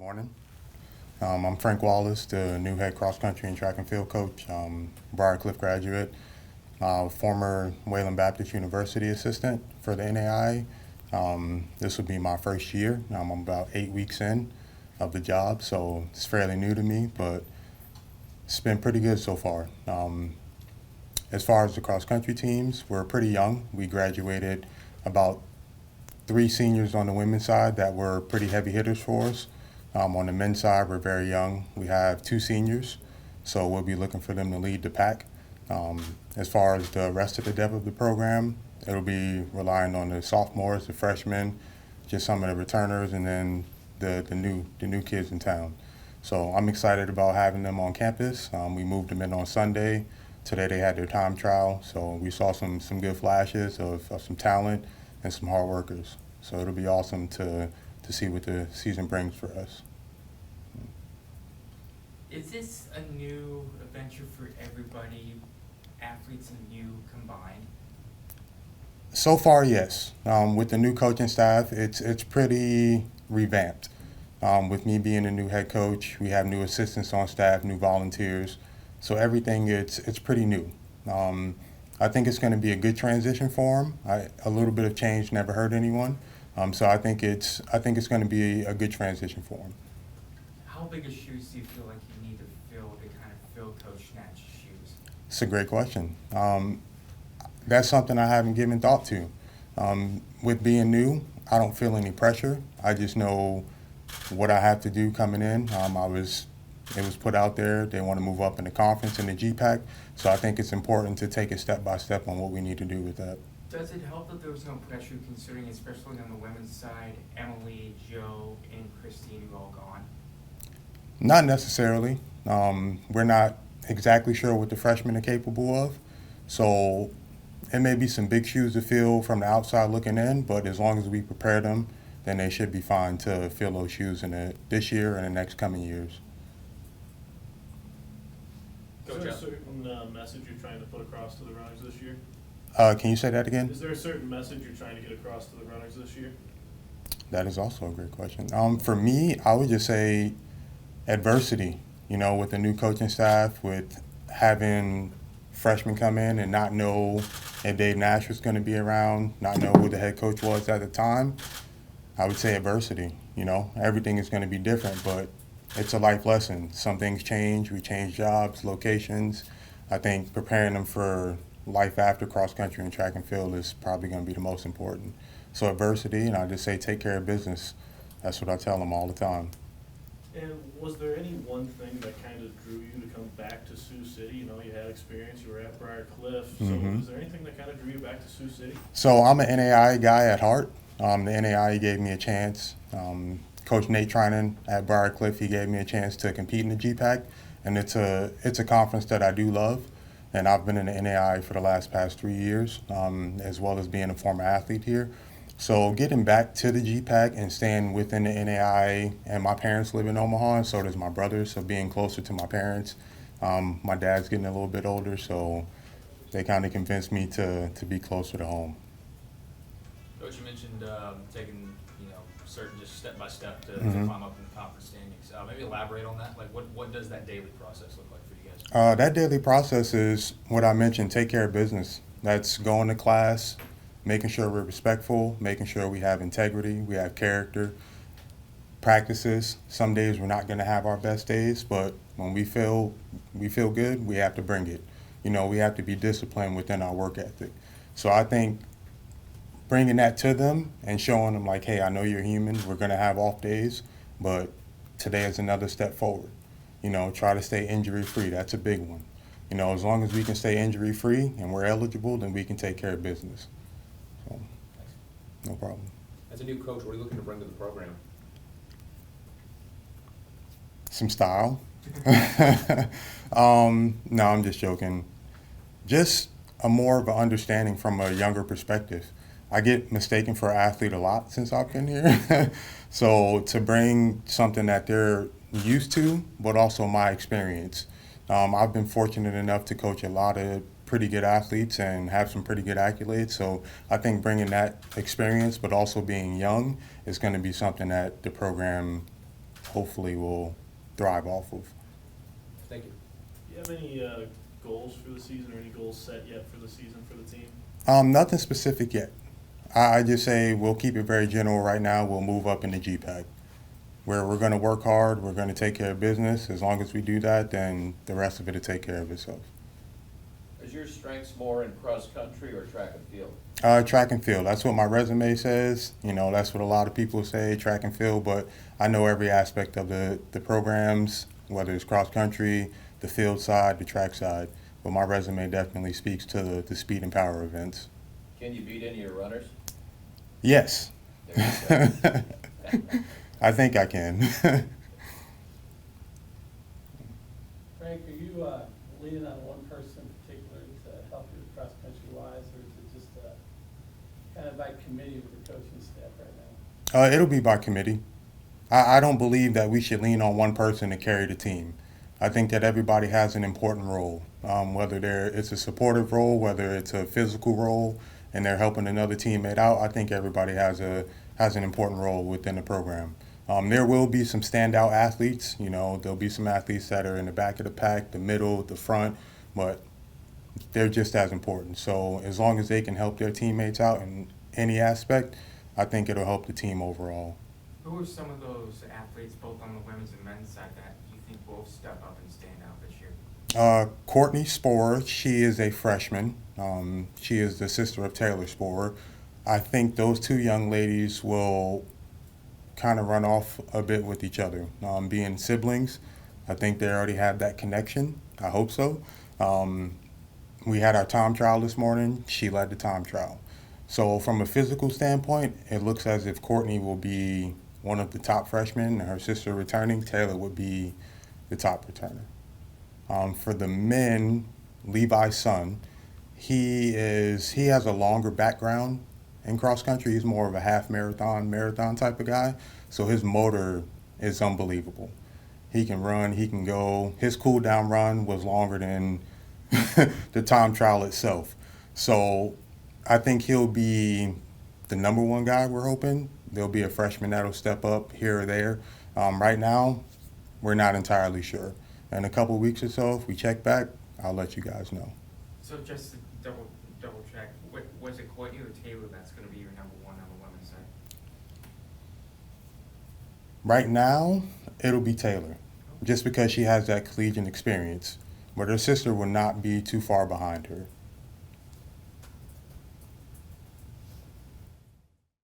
Morning. I'm Frank Wallace, the new head cross country and track and field coach, Briarcliff graduate, former Wayland Baptist University assistant for the NAI. This will be my first year. I'm about 8 weeks in of the job, so it's fairly new to me, but it's been pretty good so far. As far as the cross country teams, we're pretty young. We graduated about 3 seniors on the women's side that were pretty heavy hitters for us. On the men's side, we're very young. We have 2 seniors, so we'll be looking for them to lead the pack. As far as the rest of the depth of the program, it'll be relying on the sophomores, the freshmen, just some of the returners, and then the new kids in town. So I'm excited about having them on campus. We moved them in on Sunday. Today they had their time trial, so we saw some good flashes of some talent and some hard workers. So it'll be awesome to see what the season brings for us. Is this a new adventure for everybody, athletes and you combined? So far, yes. With the new coaching staff, it's pretty revamped. With me being a new head coach, we have new assistants on staff, new volunteers. So everything, it's pretty new. I think it's going to be a good transition for them. A little bit of change never hurt anyone. So I think it's going to be a good transition for them. How big of shoes do you feel like you need to fill to kind of fill Coach Snatch's shoes? It's a great question. That's something I haven't given thought to. With being new, I don't feel any pressure. I just know what I have to do coming in. It was put out there. They want to move up in the conference in the GPAC. So I think it's important to take it step by step on what we need to do with that. Does it help that there was no pressure, considering, especially on the women's side, Emily, Joe, and Christine are all gone? Not necessarily. We're not exactly sure what the freshmen are capable of. So it may be some big shoes to fill from the outside looking in, but as long as we prepare them, then they should be fine to fill those shoes this year and the next coming years. Is there a certain message you're trying to put across to the runners this year? Can you say that again? Is there a certain message you're trying to get across to the runners this year? That is also a great question. For me, I would just say adversity. With the new coaching staff, with having freshmen come in and not know if Dave Nash was going to be around, not know who the head coach was at the time, I would say adversity. Everything is going to be different, but it's a life lesson. Some things change. We change jobs, locations. I think preparing them for life after cross country and track and field is probably going to be the most important. So adversity, and I just say take care of business. That's what I tell them all the time. And was there any one thing that kind of drew you to come back to Sioux City? You had experience, you were at Briarcliff. So was there anything that kind of drew you back to Sioux City? So I'm an NAI guy at heart. The NAI gave me a chance. Coach Nate Trinan at Briarcliff, he gave me a chance to compete in the GPAC, and it's a conference that I do love. And I've been in the NAI for the past 3 years, as well as being a former athlete here. So getting back to the GPAC and staying within the NAI, and my parents live in Omaha, and so does my brother, so being closer to my parents. My dad's getting a little bit older, so they kind of convinced me to be closer to home. Coach, you mentioned taking certain just step by step to climb up in the conference standings. Maybe elaborate on that. Like, what does that daily process look like for you guys? That daily process is what I mentioned: take care of business. That's going to class, making sure we're respectful, making sure we have integrity, we have character. Practices. Some days we're not going to have our best days, but when we feel good, we have to bring it. We have to be disciplined within our work ethic. So I think bringing that to them and showing them like, hey, I know you're human. We're going to have off days, but today is another step forward. Try to stay injury free. That's a big one. As long as we can stay injury free and we're eligible, then we can take care of business. So, no problem. As a new coach, what are you looking to bring to the program? Some style. No, I'm just joking. Just a more of an understanding from a younger perspective. I get mistaken for an athlete a lot since I've been here. So to bring something that they're used to, but also my experience. I've been fortunate enough to coach a lot of pretty good athletes and have some pretty good accolades. So I think bringing that experience, but also being young, is going to be something that the program hopefully will thrive off of. Thank you. Do you have any goals for the season or any goals set yet for the season for the team? Nothing specific yet. I just say we'll keep it very general right now. We'll move up in the GPAC. Where we're going to work hard, we're going to take care of business. As long as we do that, then the rest of it will take care of itself. Is your strengths more in cross-country or track and field? Track and field. That's what my resume says. You know, that's what a lot of people say, track and field. But I know every aspect of the programs, whether it's cross country, the field side, the track side. But my resume definitely speaks to the speed and power events. Can you beat any of your runners? Yes. There you go. I think I can. Frank, are you leaning on one person in particular to help you cross-country wise, or is it just kind of by committee with the coaching staff right now? It'll be by committee. I don't believe that we should lean on one person to carry the team. I think that everybody has an important role, whether it's a supportive role, whether it's a physical role, and they're helping another teammate out. I think everybody has an important role within the program. There will be some standout athletes. You know, there'll be some athletes that are in the back of the pack, the middle, the front, but they're just as important. So as long as they can help their teammates out in any aspect, I think it'll help the team overall. Who are some of those athletes, both on the women's and men's side, that you think will step up and stand out this year? Courtney Sporer, she is a freshman. She is the sister of Taylor Sporer. I think those two young ladies will kind of run off a bit with each other. Being siblings, I think they already have that connection. I hope so. We had our time trial this morning. She led the time trial. So from a physical standpoint, it looks as if Courtney will be one of the top freshmen, and her sister returning, Taylor, would be the top returner. For the men, Levi's son, he has a longer background in cross country. He's more of a half marathon type of guy. So his motor is unbelievable. He can run, he can go. His cool down run was longer than the time trial itself. So I think he'll be the number one guy, we're hoping. There'll be a freshman that'll step up here or there. Right now, we're not entirely sure. In a couple weeks or so, if we check back, I'll let you guys know. So just to double check, was it Courtney or Taylor that's going to be your number one on the women's side? Right now, it'll be Taylor, just because she has that collegiate experience. But her sister will not be too far behind her.